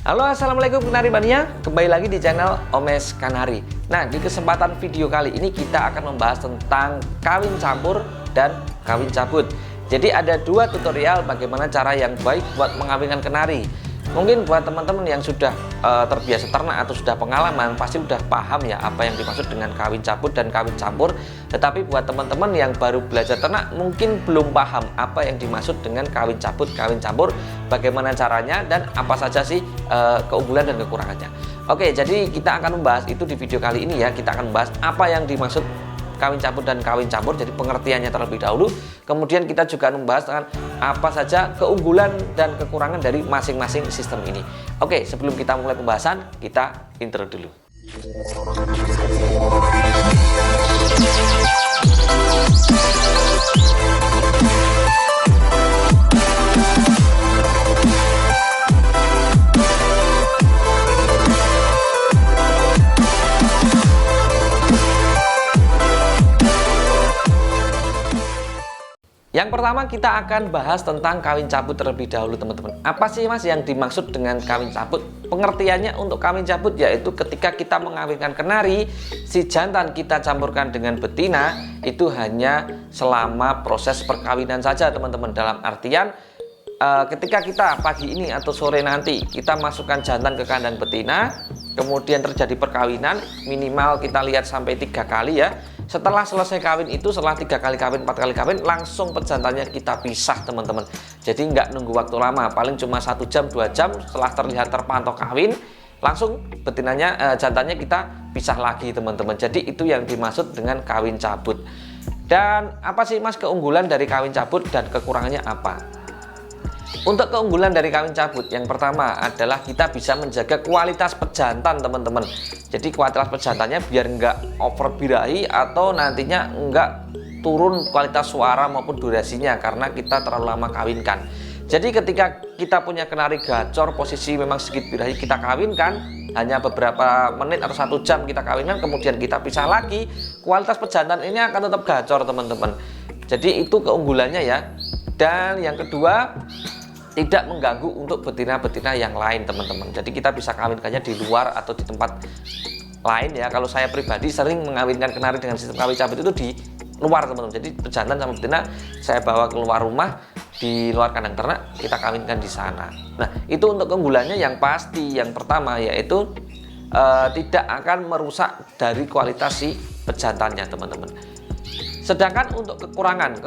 Halo, assalamualaikum Kanari Mania. Kembali lagi di channel Omes Kanari. Nah, di kesempatan video kali ini kita akan membahas tentang kawin campur dan kawin cabut. Jadi ada dua tutorial bagaimana cara yang baik buat mengawinkan kenari. Mungkin buat teman-teman yang sudah terbiasa ternak atau sudah pengalaman pasti sudah paham ya apa yang dimaksud dengan kawin cabut dan kawin campur. Tetapi buat teman-teman yang baru belajar ternak mungkin belum paham apa yang dimaksud dengan kawin cabut, kawin campur, bagaimana caranya dan apa saja sih keunggulan dan kekurangannya. Oke, jadi kita akan membahas itu di video kali ini ya. Kita akan membahas apa yang dimaksud kawin cabut dan kawin campur, jadi pengertiannya terlebih dahulu. Kemudian kita juga membahas tentang apa saja keunggulan dan kekurangan dari masing-masing sistem ini. Oke, sebelum kita mulai pembahasan, kita intro dulu. Yang pertama kita akan bahas tentang kawin cabut terlebih dahulu teman-teman. Apa sih mas yang dimaksud dengan kawin cabut? Pengertiannya untuk kawin cabut yaitu ketika kita mengawinkan kenari, si jantan kita campurkan dengan betina itu hanya selama proses perkawinan saja teman-teman. Dalam artian ketika kita pagi ini atau sore nanti kita masukkan jantan ke kandang betina, kemudian terjadi perkawinan, minimal kita lihat sampai 3 kali ya. Setelah selesai kawin itu, setelah 3 kali kawin, 4 kali kawin, langsung pejantannya kita pisah teman-teman. Jadi nggak nunggu waktu lama, paling cuma 1 jam 2 jam setelah terlihat terpantau kawin, langsung betinanya jantannya kita pisah lagi teman-teman. Jadi itu yang dimaksud dengan kawin cabut. Dan apa sih mas keunggulan dari kawin cabut dan kekurangannya apa? Untuk keunggulan dari kawin cabut, yang pertama adalah kita bisa menjaga kualitas pejantan teman-teman. Jadi kualitas pejantannya biar nggak over birahi atau nantinya nggak turun kualitas suara maupun durasinya karena kita terlalu lama kawinkan. Jadi ketika kita punya kenari gacor, posisi memang sedikit birahi, kita kawinkan hanya beberapa menit atau 1 jam kita kawinkan, kemudian kita pisah lagi, kualitas pejantan ini akan tetap gacor teman-teman. Jadi itu keunggulannya ya. Dan yang kedua, tidak mengganggu untuk betina-betina yang lain teman-teman. Jadi kita bisa kawinkannya di luar atau di tempat lain ya. Kalau saya pribadi sering mengawinkan kenari dengan sistem kawin cabut itu di luar teman-teman. Jadi pejantan sama betina saya bawa keluar rumah, di luar kandang ternak kita kawinkan di sana. Nah itu untuk keunggulannya yang pasti. Yang pertama yaitu tidak akan merusak dari kualitas si pejantannya teman-teman. Sedangkan untuk kekurangan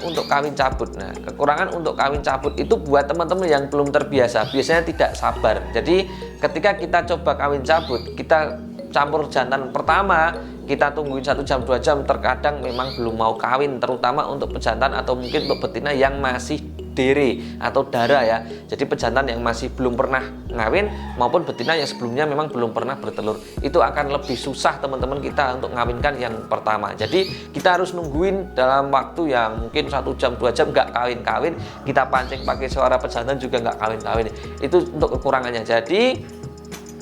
untuk kawin cabut. Nah, kekurangan untuk kawin cabut itu buat teman-teman yang belum terbiasa, biasanya tidak sabar. Jadi, ketika kita coba kawin cabut, kita campur jantan pertama, kita tungguin 1 jam 2 jam, terkadang memang belum mau kawin, terutama untuk pejantan atau mungkin untuk betina yang masih dere atau dara ya. Jadi pejantan yang masih belum pernah ngawin maupun betina yang sebelumnya memang belum pernah bertelur, itu akan lebih susah teman-teman kita untuk ngawinkan yang pertama. Jadi kita harus nungguin dalam waktu yang mungkin 1 jam 2 jam nggak kawin-kawin, kita pancing pakai suara pejantan juga nggak kawin-kawin. Itu untuk kekurangannya. Jadi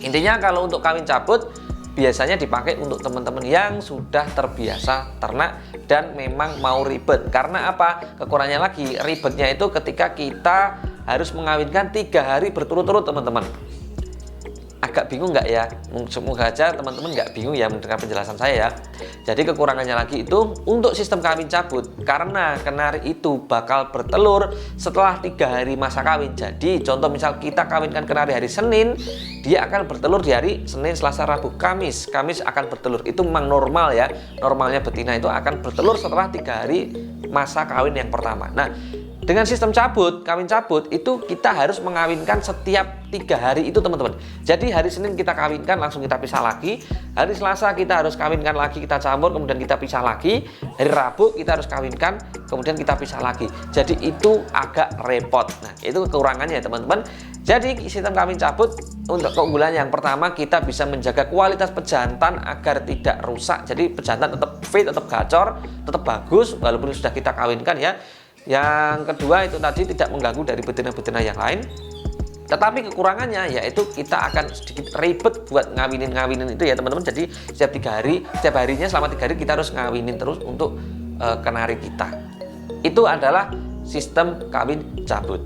intinya kalau untuk kawin cabut biasanya dipakai untuk teman-teman yang sudah terbiasa ternak dan memang mau ribet. Karena apa? Kekurangannya lagi, ribetnya itu ketika kita harus mengawinkan 3 hari berturut-turut teman-teman. Agak bingung nggak ya? Semoga aja teman-teman nggak bingung ya mendengar penjelasan saya ya. Jadi kekurangannya lagi itu untuk sistem kawin cabut, karena kenari itu bakal bertelur setelah 3 hari masa kawin. Jadi contoh misal kita kawinkan kenari hari Senin, dia akan bertelur di hari Senin, Selasa, Rabu, Kamis. Kamis akan bertelur, itu memang normal ya. Normalnya betina itu akan bertelur setelah 3 hari masa kawin yang pertama. Nah, dengan sistem cabut, kawin cabut itu kita harus mengawinkan setiap 3 hari itu teman-teman. Jadi hari Senin kita kawinkan langsung kita pisah lagi, hari Selasa kita harus kawinkan lagi, kita campur kemudian kita pisah lagi, hari Rabu kita harus kawinkan kemudian kita pisah lagi. Jadi itu agak repot. Nah itu kekurangannya teman-teman. Jadi sistem kawin cabut untuk keunggulan yang pertama, kita bisa menjaga kualitas pejantan agar tidak rusak. Jadi pejantan tetap fit, tetap gacor, tetap bagus walaupun sudah kita kawinkan ya. Yang kedua itu tadi tidak mengganggu dari betina-betina yang lain. Tetapi kekurangannya yaitu kita akan sedikit ribet buat ngawinin itu ya teman-teman. Jadi setiap 3 hari, setiap harinya selama 3 hari kita harus ngawinin terus untuk kenari kita. Itu adalah sistem kawin cabut.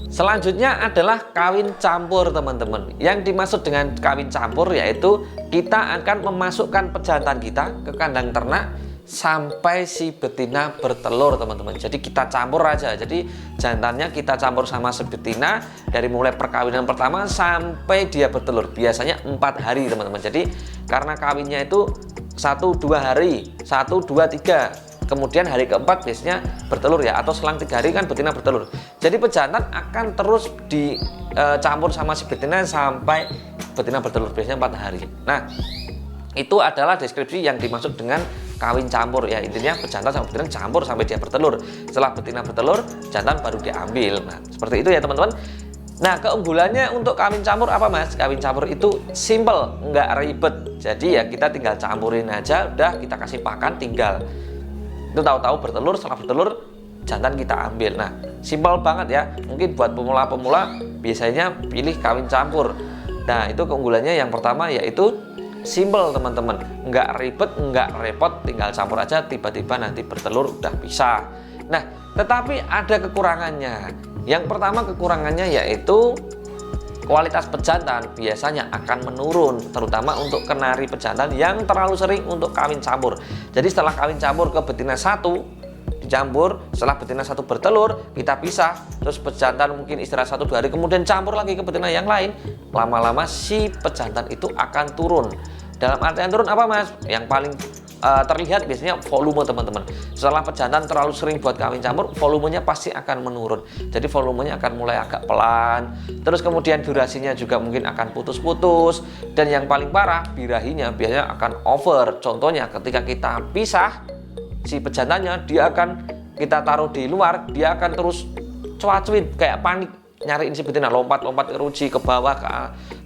Selanjutnya adalah kawin campur teman-teman. Yang dimaksud dengan kawin campur yaitu kita akan memasukkan pejantan kita ke kandang ternak sampai si betina bertelur teman-teman. Jadi kita campur aja. Jadi jantannya kita campur sama si betina dari mulai perkawinan pertama sampai dia bertelur. Biasanya 4 hari teman-teman. Jadi karena kawinnya itu 1-2 hari, 1-2-3. Kemudian hari keempat biasanya bertelur ya, atau selang 3 hari kan betina bertelur. Jadi pejantan akan terus dicampur sama si betina sampai betina bertelur, biasanya 4 hari. Nah, itu adalah deskripsi yang dimaksud dengan kawin campur ya. Intinya pejantan sama betina campur sampai dia bertelur. Setelah betina bertelur, jantan baru diambil. Nah, seperti itu ya teman-teman. Nah, keunggulannya untuk kawin campur apa mas? Kawin campur itu simple, nggak ribet. Jadi ya kita tinggal campurin aja, udah kita kasih pakan, tinggal itu tahu-tahu bertelur. Setelah bertelur jantan kita ambil. Nah, simpel banget ya. Mungkin buat pemula-pemula biasanya pilih kawin campur. Nah, itu keunggulannya yang pertama yaitu simpel teman-teman, nggak ribet, nggak repot, tinggal campur aja, tiba-tiba nanti bertelur udah bisa. Nah, tetapi ada kekurangannya. Yang pertama kekurangannya yaitu kualitas pejantan biasanya akan menurun, terutama untuk kenari pejantan yang terlalu sering untuk kawin campur. Jadi setelah kawin campur ke betina 1 dicampur, setelah betina 1 bertelur kita pisah, terus pejantan mungkin istirahat 1-2 hari, kemudian campur lagi ke betina yang lain, lama-lama si pejantan itu akan turun. Dalam artian turun apa mas? Yang paling terlihat biasanya volume teman-teman. Setelah pejantan terlalu sering buat kawin campur, volumenya pasti akan menurun. Jadi volumenya akan mulai agak pelan. Terus kemudian durasinya juga mungkin akan putus-putus. Dan yang paling parah, birahinya biasanya akan over. Contohnya ketika kita pisah, si pejantannya dia akan kita taruh di luar, dia akan terus cuacuin kayak panik nyariin si betina, lompat-lompat keruci ke bawah,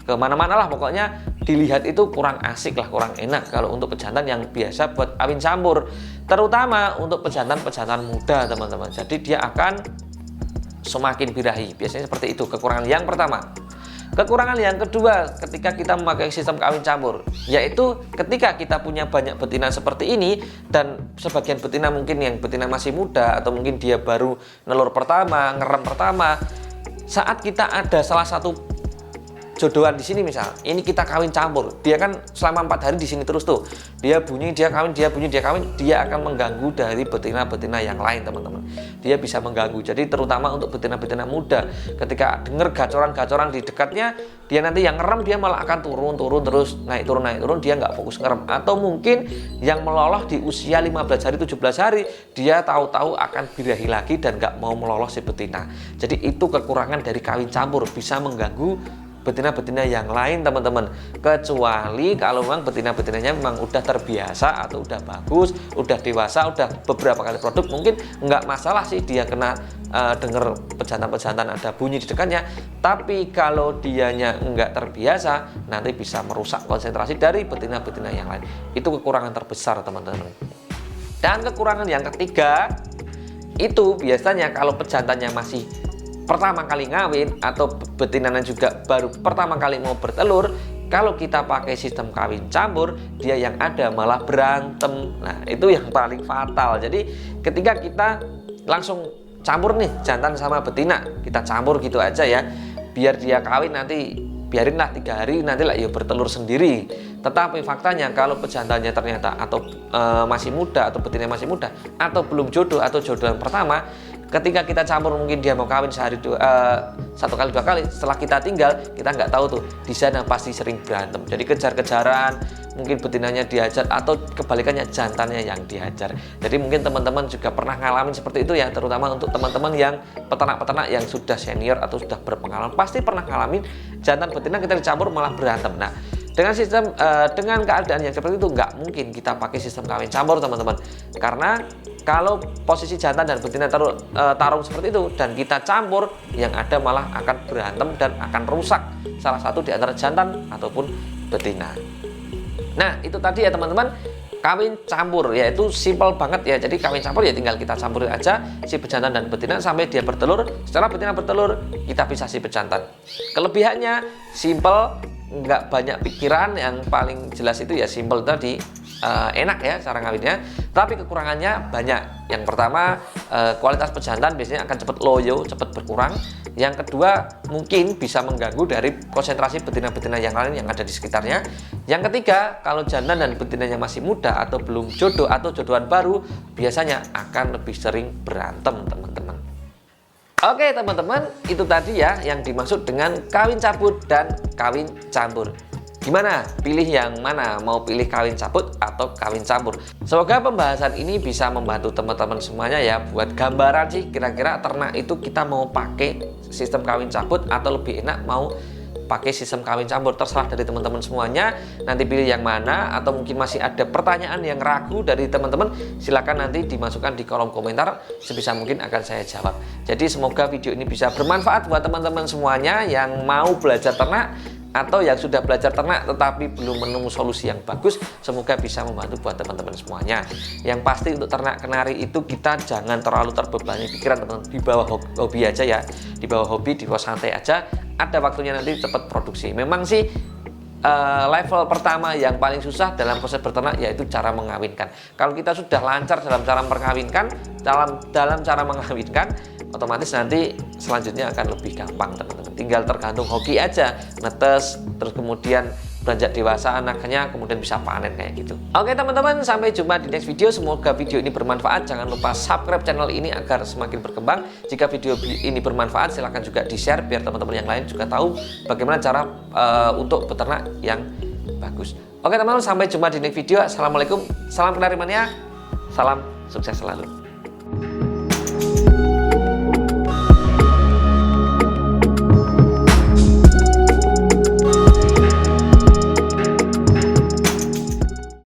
ke mana-mana lah, pokoknya dilihat itu kurang asik lah, kurang enak kalau untuk pejantan yang biasa buat kawin campur, terutama untuk pejantan-pejantan muda teman-teman. Jadi dia akan semakin birahi, biasanya seperti itu kekurangan yang pertama. Kekurangan yang kedua ketika kita memakai sistem kawin campur, yaitu ketika kita punya banyak betina seperti ini dan sebagian betina mungkin yang betina masih muda atau mungkin dia baru nelur pertama, ngerem pertama, saat kita ada salah satu jodohan di sini misal, ini kita kawin campur, dia kan selama 4 hari di sini terus tuh, dia bunyi, dia kawin, dia bunyi, dia kawin, dia akan mengganggu dari betina-betina yang lain teman-teman. Dia bisa mengganggu. Jadi terutama untuk betina-betina muda, ketika dengar gacoran-gacoran di dekatnya, dia nanti yang ngerem dia malah akan turun terus, naik turun, dia nggak fokus ngerem. Atau mungkin yang meloloh di usia 15 hari, 17 hari, dia tahu-tahu akan birahi lagi dan nggak mau meloloh si betina. Jadi itu kekurangan dari kawin campur, bisa mengganggu betina-betina yang lain teman-teman, kecuali kalau memang betina-betinanya memang udah terbiasa atau udah bagus, udah dewasa, udah beberapa kali produk, mungkin nggak masalah sih dia kena denger pejantan-pejantan ada bunyi di dekatnya. Tapi kalau dianya nggak terbiasa, nanti bisa merusak konsentrasi dari betina-betina yang lain. Itu kekurangan terbesar teman-teman. Dan kekurangan yang ketiga itu biasanya kalau pejantannya masih pertama kali ngawin atau betinanya juga baru pertama kali mau bertelur, kalau kita pakai sistem kawin campur, dia yang ada malah berantem. Nah, itu yang paling fatal. Jadi ketika kita langsung campur nih jantan sama betina, kita campur gitu aja ya, biar dia kawin nanti biarinlah 3 hari nanti lah ya bertelur sendiri. Tetapi faktanya kalau pejantannya ternyata atau masih muda atau betina masih muda atau belum jodoh atau jodohan pertama, ketika kita campur mungkin dia mau kawin sehari 1 kali 2 kali, setelah kita tinggal kita nggak tahu tuh di sana pasti sering berantem. Jadi kejar-kejaran, mungkin betinanya dihajar atau kebalikannya jantannya yang dihajar. Jadi mungkin teman-teman juga pernah ngalamin seperti itu ya, terutama untuk teman-teman yang peternak-peternak yang sudah senior atau sudah berpengalaman pasti pernah ngalamin jantan betina kita dicampur malah berantem. Nah, dengan sistem dengan keadaan yang seperti itu nggak mungkin kita pakai sistem kawin campur teman-teman, karena kalau posisi jantan dan betina tarung seperti itu dan kita campur, yang ada malah akan berantem dan akan rusak salah satu di antara jantan ataupun betina. Nah, itu tadi ya teman-teman, kawin campur, yaitu simple banget ya. Jadi kawin campur ya tinggal kita campurin aja si pejantan dan betina sampai dia bertelur. Setelah betina bertelur, kita pisah si pejantan. Kelebihannya simple, nggak banyak pikiran, yang paling jelas itu ya simple tadi. enak ya cara ngawinnya, tapi kekurangannya banyak. Yang pertama, kualitas pejantan biasanya akan cepat loyo, cepat berkurang. Yang kedua, mungkin bisa mengganggu dari konsentrasi betina-betina yang lain yang ada di sekitarnya. Yang ketiga, kalau jantan dan betinanya masih muda atau belum jodoh atau jodohan baru, biasanya akan lebih sering berantem, teman-teman. Oke teman-teman, itu tadi ya yang dimaksud dengan kawin cabut dan kawin campur. Gimana? Pilih yang mana? Mau pilih kawin cabut atau kawin campur? Semoga pembahasan ini bisa membantu teman-teman semuanya ya, buat gambaran sih kira-kira ternak itu kita mau pakai sistem kawin cabut atau lebih enak mau pakai sistem kawin campur. Terserah dari teman-teman semuanya, nanti pilih yang mana. Atau mungkin masih ada pertanyaan yang ragu dari teman-teman, silakan nanti dimasukkan di kolom komentar, sebisa mungkin akan saya jawab. Jadi semoga video ini bisa bermanfaat buat teman-teman semuanya yang mau belajar ternak atau yang sudah belajar ternak tetapi belum menemu solusi yang bagus. Semoga bisa membantu buat teman-teman semuanya. Yang pasti untuk ternak kenari itu kita jangan terlalu terbebani pikiran, teman-teman. Di bawah hobi aja ya, di bawah hobi, di bawah santai aja. Ada waktunya nanti cepat produksi. Memang sih level pertama yang paling susah dalam proses berternak yaitu cara mengawinkan. Kalau kita sudah lancar dalam cara mengawinkan, dalam cara mengawinkan, otomatis nanti selanjutnya akan lebih gampang, teman-teman. Tinggal tergantung hoki aja, netes, terus kemudian beranjak dewasa anaknya, kemudian bisa panen kayak gitu. Oke teman-teman, sampai jumpa di next video. Semoga video ini bermanfaat. Jangan lupa subscribe channel ini agar semakin berkembang. Jika video ini bermanfaat, silahkan juga di-share biar teman-teman yang lain juga tahu bagaimana cara untuk beternak yang bagus. Oke teman-teman, sampai jumpa di next video. Assalamualaikum, salam kenari mania, salam sukses selalu.